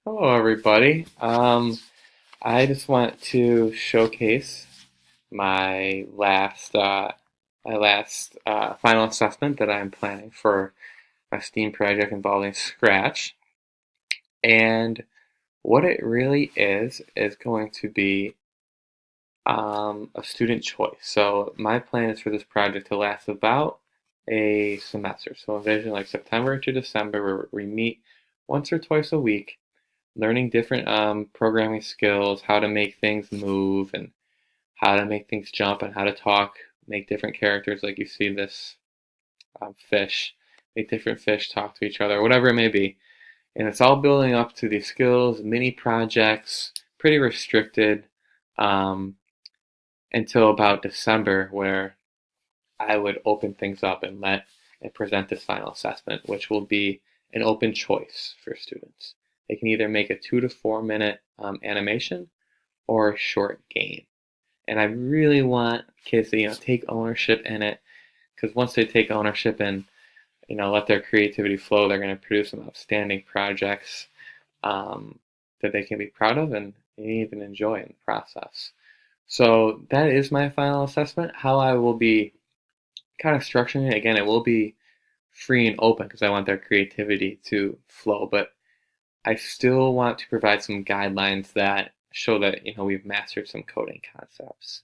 Hello, everybody. I just want to showcase my last final assessment that I'm planning for my STEAM project involving Scratch. And what it really is going to be a student choice. So my plan is for this project to last about a semester. So envision like September to December, where we meet once or twice a week learning different programming skills, how to make things move, and how to make things jump, and how to talk, make different characters like you see this fish, make different fish talk to each other, whatever it may be. And it's all building up to these skills, mini projects, pretty restricted um, until about December, where I would open things up and let and present this final assessment, which will be an open choice for students. They can either make a 2 to 4 minute animation or a short game. And I really want kids to take ownership in it, because once they take ownership and let their creativity flow, they're going to produce some outstanding projects um, that they can be proud of and even enjoy in the process. So that is my final assessment. How I will be kind of structuring it, again, it will be free and open because I want their creativity to flow, but I still want to provide some guidelines that show that we've mastered some coding concepts,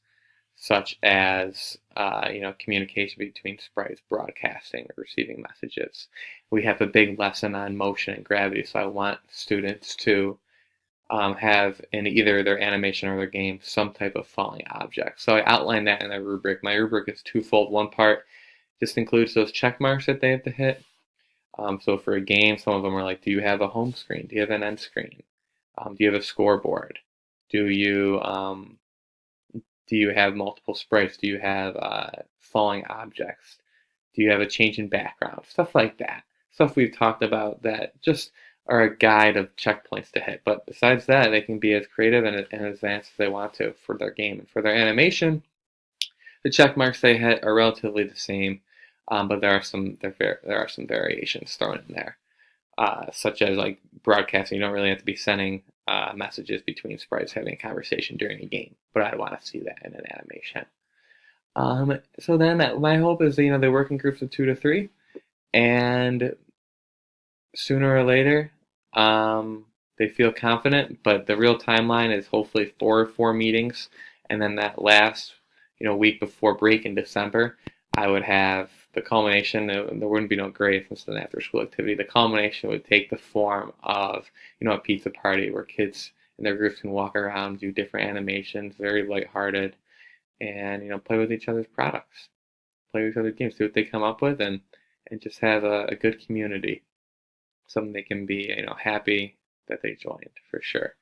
such as communication between sprites, broadcasting or receiving messages. We have a big lesson on motion and gravity, so I want students to have in either their animation or their game some type of falling object. So I outlined that in the rubric. My rubric is twofold. One part just includes those check marks that they have to hit. So for a game, some of them are like, do you have a home screen? Do you have an end screen? Do you have a scoreboard? Do you do you have multiple sprites? Do you have falling objects? Do you have a change in background? Stuff like that. Stuff we've talked about that just are a guide of checkpoints to hit. But besides that, they can be as creative and advanced as they want to for their game. And for their animation, the check marks they hit are relatively the same, but there are some variations thrown in there, such as like broadcasting. You don't really have to be sending messages between sprites having a conversation during a game, but I want to see that in an animation. So then my hope is that, they work in groups of 2 to 3, and sooner or later, they feel confident. But the real timeline is hopefully four meetings, and then that last week before break in December, I would have the culmination. There wouldn't be no grades since an after school activity. The culmination would take the form of a pizza party where kids and their groups can walk around, do different animations, very lighthearted, and play with each other's products, play with each other's games, see what they come up with, and just have a good community, something they can be happy that they joined for sure.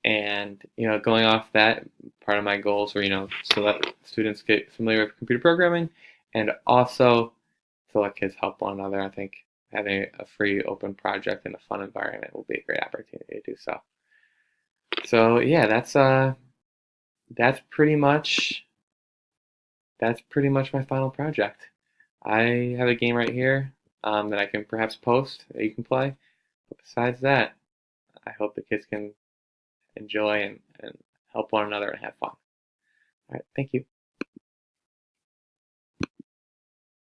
And going off that, part of my goals were to let students get familiar with computer programming, and also to let kids help one another. I think having a free open project in a fun environment will be a great opportunity to do so. So yeah, that's pretty much my final project. I have a game right here that I can perhaps post that you can play. But besides that, I hope the kids can enjoy and help one another and have fun. All right, thank you.